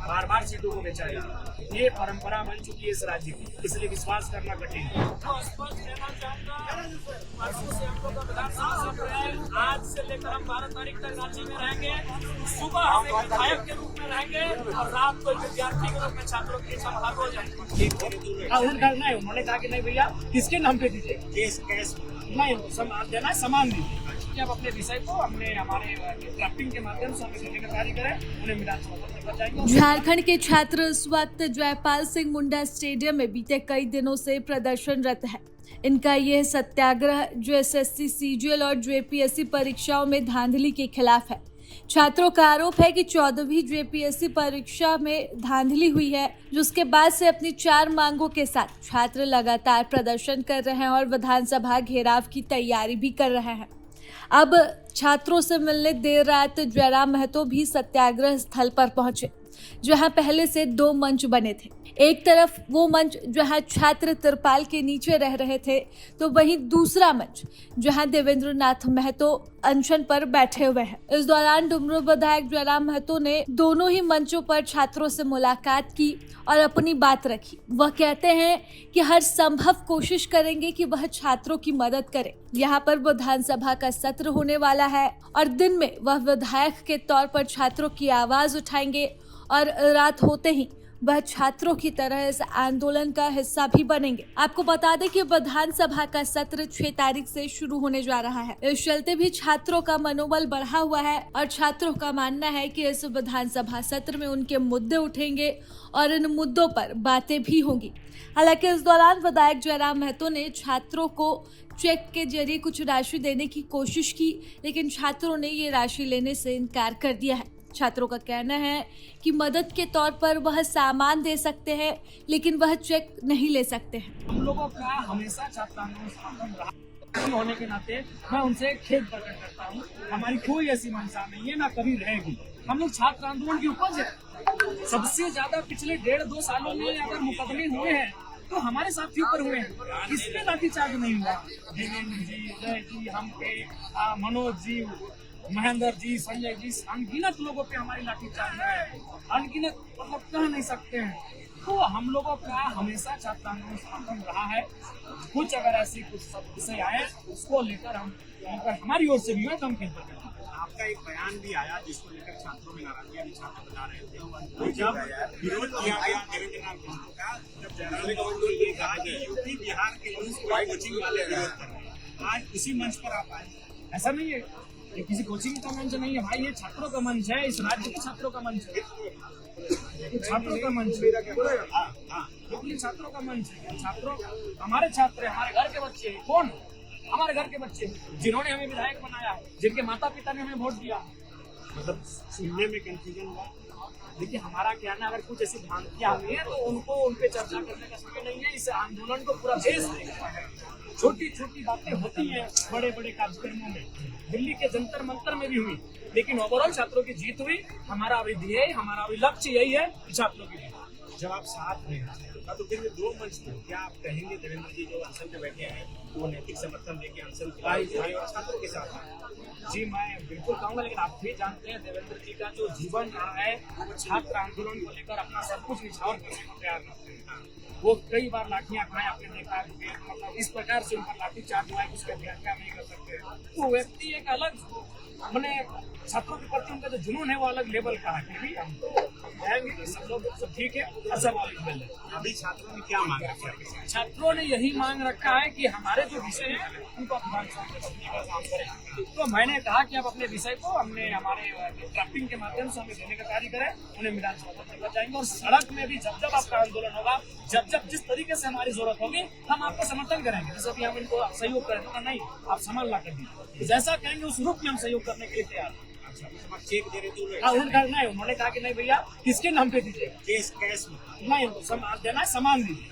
बार बार सीटों को बेचा जाए। ये परंपरा बन चुकी है इस राज्य की, इसलिए विश्वास करना कठिन है। आज से लेकर हम 12 तारीख तक राज्य में रहेंगे। सुबह हम एक विधायक के रूप में रहेंगे और रात को विद्यार्थी के रूप में छात्रों के संभाग हो जाएंगे। नहीं, उन्होंने कहा कि नहीं भैया किसके नाम पे दीजिए, केस नहीं देना, सामान दीजिए। आप अपने विषय को हमारे ड्राफ्टिंग के माध्यम से हमें देने का कार्य करें, उन्हें विधानसभा जाएंगे। झारखंड के छात्र इस वक्त जयपाल सिंह मुंडा स्टेडियम में बीते कई दिनों से प्रदर्शनरत है। इनका यह सत्याग्रह जो एसएससी, सीजीएल और जेपीएससी परीक्षाओं में धांधली के खिलाफ है। छात्रों का आरोप है कि 14वीं जेपीएससी परीक्षा में धांधली हुई है, जिसके बाद से अपनी 4 मांगों के साथ छात्र लगातार प्रदर्शन कर रहे हैं और विधानसभा घेराव की तैयारी भी कर रहे हैं। अब छात्रों से मिलने देर रात जयराम महतो भी सत्याग्रह स्थल पर पहुंचे, जहां पहले से 2 मंच बने थे। एक तरफ वो मंच जहां छात्र तिरपाल के नीचे रह रहे थे, तो वहीं दूसरा मंच जहां देवेंद्र नाथ महतो अनशन पर बैठे हुए हैं। इस दौरान डुमरू विधायक जयराम महतो ने दोनों ही मंचों पर छात्रों से मुलाकात की और अपनी बात रखी। वह कहते हैं कि हर संभव कोशिश करेंगे कि वह छात्रों की मदद करें। यहाँ पर विधानसभा का सत्र होने वाला है और दिन में वह विधायक के तौर पर छात्रों की आवाज उठाएंगे और रात होते ही वह छात्रों की तरह इस आंदोलन का हिस्सा भी बनेंगे। आपको बता दें कि विधानसभा का सत्र 6 तारीख से शुरू होने जा रहा है। इस चलते भी छात्रों का मनोबल बढ़ा हुआ है और छात्रों का मानना है कि इस विधानसभा सत्र में उनके मुद्दे उठेंगे और इन मुद्दों पर बातें भी होंगी। हालांकि इस दौरान विधायक जयराम महतो ने छात्रों को चेक के जरिए कुछ राशि देने की कोशिश की, लेकिन छात्रों ने ये राशि लेने से इनकार कर दिया है। छात्रों का कहना है कि मदद के तौर पर वह सामान दे सकते हैं, लेकिन वह चेक नहीं ले सकते हैं। हम लोगों का हमेशा छात्र आंदोलन होने के नाते मैं उनसे खेद प्रकट करता हूँ। हमारी कोई ऐसी मंशा नहीं है, ना कभी रहेगी। हम लोग छात्र आंदोलन की उपज है। सबसे ज्यादा पिछले 1.5-2 सालों में अगर मुकदमे हुए हैं तो हमारे साथियों पर हुए हैं, इसमें लाठीचार्ज नहीं हुआ। देवेंद्र जी, जय जी, हम पे मनोज जी, महेंद्र जी, संजय जी, अनगिनत लोगों पे हमारी लाठीचार्ज है, अनगिनत मतलब कह नहीं सकते हैं। तो हम लोगों का हमेशा छात्र आंदोलन समर्थन रहा है। कुछ अगर ऐसी कुछ विषय आए उसको लेकर हमारी ओर से भी हम कहते हैं। आपका एक बयान भी आया जिसको लेकर छात्रों में नाराजगी छात्र बता रहे थे, जब विरोध किया गया देवेंद्र नाथ महतो का, जब जयराम महतो ने कहा कि यूपी बिहार के लोग कोचिंग वाले विरोध कर रहे हैं, आज इसी मंच पर आप आए। ऐसा नहीं है, ये किसी कोचिंग का मंच नहीं है भाई, ये छात्रों का मंच है, इस राज्य के छात्रों का मंच है, छात्रों का मंच है, बिल्कुल छात्रों का मंच है। छात्रों हमारे छात्र है, हमारे घर के बच्चे हैं। कौन? हमारे घर के बच्चे जिन्होंने हमें विधायक बनाया, जिनके माता पिता ने हमें वोट दिया। मतलब सुनने में कंफ्यूजन हुआ। देखिए, हमारा कहना अगर कुछ ऐसी भ्रांतियां हुई है तो उनको उन पे चर्चा करने का समय नहीं है। इस आंदोलन को पूरा देश देखता है। छोटी छोटी बातें होती हैं बड़े बड़े कार्यक्रमों में, दिल्ली के जंतर मंतर में भी हुई, लेकिन ओवरऑल छात्रों की जीत हुई। हमारा अभी ध्येय, हमारा अभी लक्ष्य यही है छात्रों की जीत। जब आप साथ में तो फिर 2 मंच थे, क्या आप कहेंगे देवेंद्र जी जो अनशन पे बैठे हैं वो नैतिक समर्थन देके अनशन भाई और छात्रों के साथ? जी, मैं बिल्कुल कहूँगा, लेकिन आप भी जानते हैं देवेंद्र जी का जो जीवन रहा है, वो छात्र आंदोलन को लेकर अपना सब कुछ निछावर करने को तैयार रहते हैं। वो कई बार लाठियां खाए, आपने देखा, मतलब इस प्रकार से उनका लाठीचार्ज हुआ है, उसका व्याख्या नहीं कर सकते। वो व्यक्ति एक अलग मैंने छात्रों के प्रति उनका जो जुनून है वो अलग लेवल का है। फिर भी हम कहेंगे कि सब लोग सब ठीक है, सब लेवल है। अभी छात्रों ने क्या मांग रखा है? छात्रों ने यही मांग रखा है कि हमारे जो विषय है उनको आप काम करें। तो मैंने कहा कि आप अपने विषय को हमारे ड्राफ्टिंग के माध्यम से हमें देने का कार्य करें, उन्हें विधानसभा जाएंगे। और सड़क में भी जब जब आपका आंदोलन होगा, जब जब जिस तरीके से हमारी जरूरत होगी, हम आपका समर्थन करेंगे। जैसे कि हम इनको सहयोग करें तो नहीं, आप सामान ला कर दीजिए, जैसा कहेंगे उस रूप में हम सहयोग करने के लिए तैयार हैं। चेक दे रहे नहीं, उन्होंने कहा कि नहीं भैया किसके नाम पे दीजिए, कैश में नहीं देना, सामान दीजिए,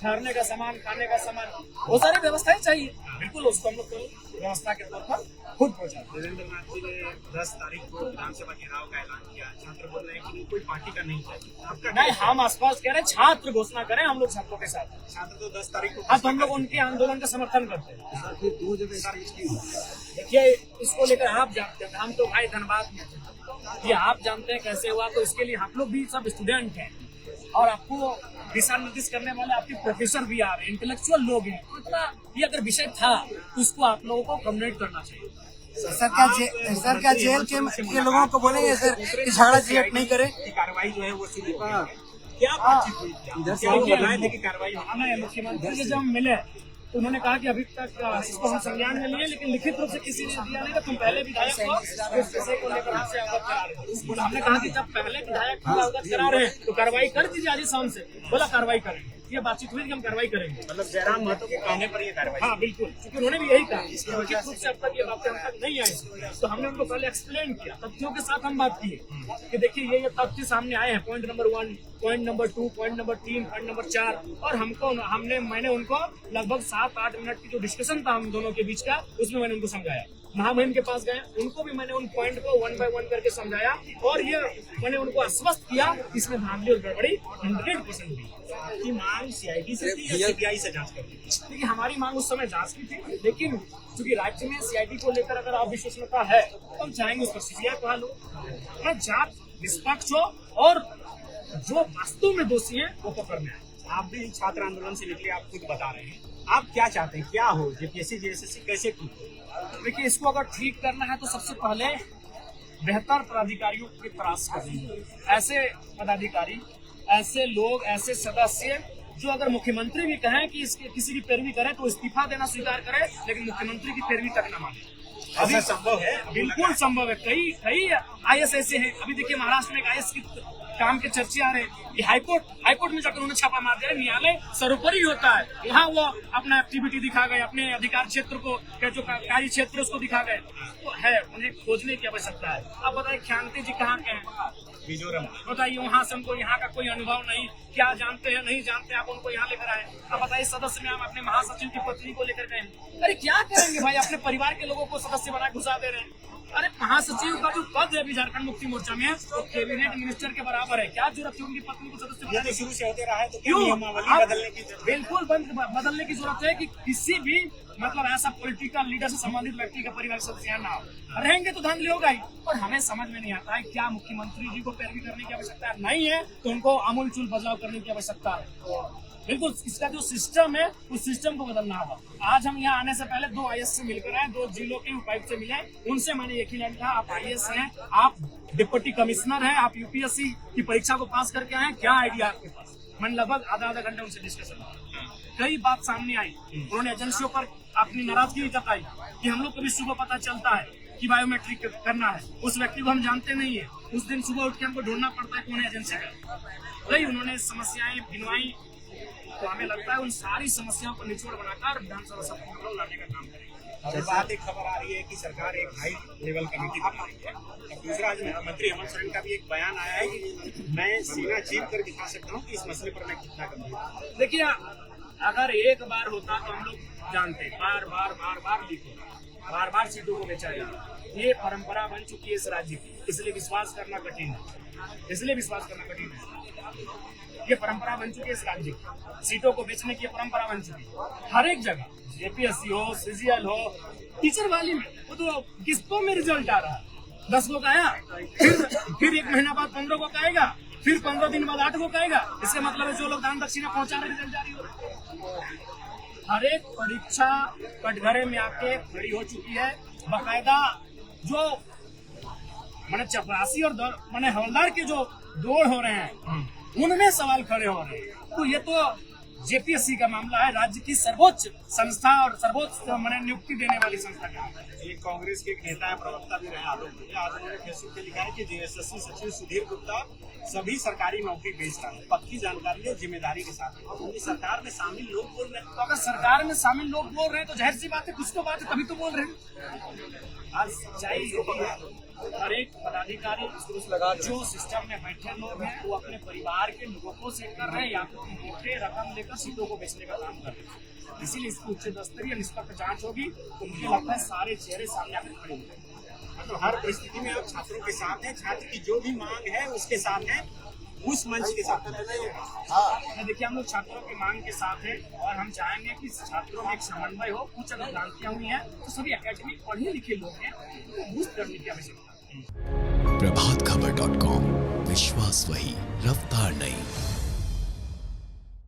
ठहरने का सामान, खाने का सामान, वो सारी व्यवस्थाएं चाहिए। बिल्कुल उसको हम लोग व्यवस्था के तौर पर खुद पहुँचा। देवेंद्र नाथ जी ने 10 तारीख को विधानसभा घेराव का ऐलान किया। छात्र बोल रहे हैं कि कोई पार्टी का नहीं है आपका। नहीं, हम आसपास कह रहे हैं छात्र घोषणा करें, हम लोग छात्रों के साथ। छात्र तो 10 तारीख को, हाँ, तो हम लोग उनके आंदोलन का समर्थन करते हैं। देखिए, इसको लेकर आप जानते हैं, हम तो भाई धनबाद में थे, ये आप जानते हैं कैसे हुआ, तो इसके लिए आप लोग भी सब स्टूडेंट हैं और आपको दिशा निर्देश करने वाले आपके प्रोफेसर भी आ रहे हैं, इंटेलेक्चुअल लोग हैं। तो इतना ये अगर विषय था तो इसको आप लोगों को कम्युनिकेट करना चाहिए। सर क्या जेल के लोगों को बोलेंगे सर कि झगड़ा क्रिएट नहीं करे? कार्रवाई जो है वो शुरू करेंगे। क्या बातचीत हुई? क्या बताए थे कि कार्रवाई हमें मुख्यमंत्री से जब हम मिले तो उन्होंने कहा कि अभी तक इसको हम संज्ञान में लिए, लेकिन लिखित रूप से किसी ने दिया नहीं। तुम पहले विधायक हो, इस विषय को लेकर हमसे अवगत करा रहे हो। हमने कहा कि जब पहले विधायक को अवगत करा रहे हैं तो कार्रवाई कर दीजिए आज शाम से। बोला कार्रवाई करेंगे। ये बातचीत हुई कि हम कार्रवाई करेंगे। मतलब जयराम महतो के कहने पर ये कार्रवाई? हाँ बिल्कुल, क्योंकि उन्होंने भी यही कहा। लिखित रूप से अब तक ये बातें हम तक नहीं आई, तो हमने उनको पहले एक्सप्लेन किया, तथ्यों के साथ हम बात की कि देखिए ये तथ्य सामने आए हैं, point number 1, point number 2, point number 3, point number 4। और मैंने उनको लगभग 7-8 मिनट की जो डिस्कशन था हम दोनों के बीच का, उसमें मैंने उनको समझाया। महामहिम के पास गए, उनको भी मैंने उन पॉइंट को 1 by 1 करके समझाया और ये मैंने उनको आश्वस्त किया कि इसमें धांधली और गड़बड़ी 100% हुई। की मांग सीआईडी से थी या सीबीआई से जांच करती थी? देखिए हमारी मांग उस समय जांच की थी, लेकिन क्योंकि राज्य में सीआईडी को लेकर अगर अविश्वसनीयता है तो हम चाहेंगे उस पर सीबीआई को हल हो, जांच निष्पक्ष हो और जो वास्तव में दोषी है वो पकड़ने आए। आप भी छात्र आंदोलन से निकले, आप खुद बता रहे हैं, आप क्या चाहते हैं, क्या हो जेपीएससी जेएसएससी कैसे ठीक? देखिए इसको अगर ठीक करना है तो सबसे पहले बेहतर पदाधिकारियों की तलाश करनी है। ऐसे पदाधिकारी, ऐसे लोग, ऐसे सदस्य जो अगर मुख्यमंत्री भी कहें कि इसके किसी की पैरवी करे तो इस्तीफा देना स्वीकार करे, लेकिन मुख्यमंत्री की पैरवी तक न माने। अभी संभव है? बिल्कुल संभव है। कई आईएएस ऐसे हैं। अभी देखिए महाराष्ट्र में एक आईएएस की काम के चर्चे आ रहे हैं। ये हाईकोर्ट में जाकर उन्होंने छापा मार दिया। न्यायालय सर्वोपरि होता है, यहाँ वो अपना एक्टिविटी दिखा गए, अपने अधिकार क्षेत्र को, जो कार्य क्षेत्र उसको दिखा गए। तो है, उन्हें खोजने की आवश्यकता है। अब बताइए ख्यांति जी कहाँ के हैं? मिजोरम। बताइए वहाँ से हमको यहाँ का कोई अनुभव नहीं, क्या जानते हैं नहीं जानते, आप उनको यहाँ लेकर आए। अब बताइए सदस्य में हम अपने महासचिव की पत्नी को लेकर गए, अरे क्या करेंगे भाई, अपने परिवार के लोगों को सदस्य बना घुसा दे रहे हैं। अरे महासचिव का जो पद है अभी झारखंड मुक्ति मोर्चा में, तो कैबिनेट मिनिस्टर के बराबर है। क्या जरूरत है उनकी पत्नी को सदस्य बनाने की? शुरू से होते रहा है तो क्यों नियमावली बदलने की जरूरत? बिल्कुल बदलने की जरूरत है कि किसी भी मतलब ऐसा पॉलिटिकल लीडर से संबंधित व्यक्ति का परिवार सदस्य ना हो। रहेंगे तो धांधली होगा ही। और हमें समझ में नहीं आता है क्या मुख्यमंत्री जी को पैरवी करने की आवश्यकता नहीं है, तो उनको आमूल चूल बदलाव करने की आवश्यकता है। बिल्कुल इसका जो सिस्टम है उस सिस्टम को बदलना होगा। आज हम यहाँ आने से पहले 2 आईएएस से मिलकर आए, 2 जिलों के उपायुक्त से मिले। उनसे मैंने एक ही लाइन कहा, आप आईएएस हैं, आप डिप्टी कमिश्नर हैं, आप यूपीएससी की परीक्षा को पास करके आए, क्या आइडिया आपके पास? मैंने लगभग आधा घंटा उनसे डिस्कशन किया। कई बात सामने आई। उन्होंने एजेंसियों पर अपनी नाराजगी जताई कि हम लोग को भी सुबह पता चलता है कि बायोमेट्रिक करना है, उस व्यक्ति को हम जानते नहीं है, उस दिन सुबह उठ के हमको ढूंढना पड़ता है कौन एजेंसी का। कई उन्होंने समस्याएं गिनवाई, तो हमें लगता है उन सारी समस्याओं को निचोड़ बनाकर विधानसभा सभा में लाने का काम करेंगे। और बात एक खबर आ रही है कि सरकार एक हाई लेवल कमेटी बना रही है। और दूसरा, आज मुख्यमंत्री हेमंत सोरेन का भी एक बयान आया है कि मैं सीना चीर कर दिखा सकता हूँ कि इस मसले पर मैं कितना गंभीर हूँ। देखिए अगर एक बार होता तो हम लोग जानते, बार बार सीटों को बेचा जाता। ये परंपरा बन चुकी है इस राज्य की, इसलिए विश्वास करना कठिन है। ये परंपरा बन चुकी है इस राज्य की, सीटों को बेचने की परंपरा बन चुकी है। हर एक जगह जेपीएससी हो, सीजीएल हो, टीचर वाली में वो तो किस्तों में रिजल्ट आ रहा है। 10 को आया, फिर 1 महीना बाद 15 को आएगा, फिर 15 दिन बाद 8 को आएगा। इसका मतलब है जो लोग दान दक्षिणा पहुंचा रहे रिजल्ट जारी हो रहा है। हर एक परीक्षा कटघरे में आके खड़ी हो चुकी है। बाकायदा जो मैंने चपरासी और मैंने हवलदार के जो दौड़ हो रहे हैं उनमें सवाल खड़े हो रहे हैं। तो ये तो जेपीएससी का मामला है, राज्य की सर्वोच्च संस्था और सर्वोच्च मैंने नियुक्ति देने वाली संस्था का। एक कांग्रेस के एक नेता है, प्रवक्ता भी रहे आरोप ने फेसबुक पे लिखा है कि जेएसएससी सचिव सुधीर गुप्ता सभी सरकारी नौकरी बेचता है, पक्की जानकारी और जिम्मेदारी के साथ। क्योंकि सरकार में शामिल लोग बोल रहे हैं, तो अगर सरकार में शामिल लोग बोल रहे हैं तो जाहिर सी बात है, कुछ तो बात है, तभी तो बोल रहे हैं। आज सच्चाई हर एक पदाधिकारी जो सिस्टम में बैठे लोग हैं वो अपने परिवार के लोगों को सेट कर रहे हैं या तो मोटे रकम लेकर सीटों को बेचने का काम कर रहे हैं। इसीलिए इसकी उच्च स्तरीय निष्पक्ष जांच होगी तो मुझे लगता है सारे चेहरे सामने आकर खड़े होंगे। मतलब हर परिस्थिति में आप छात्रों के साथ हैं, छात्र की जो भी मांग है उसके साथ है, उस मंच के साथ। देखिए हम लोग छात्रों की मांग के साथ हैं और हम चाहेंगे कि छात्रों में एक समन्वय हो। कुछ अगर भ्रांतियां हुई हैं तो सभी एकेडमिक पढ़े लिखे लोग हैं, तो बूस्ट करने की आवश्यकता है। प्रभात खबर.com, विश्वास वही, रफ्तार नहीं।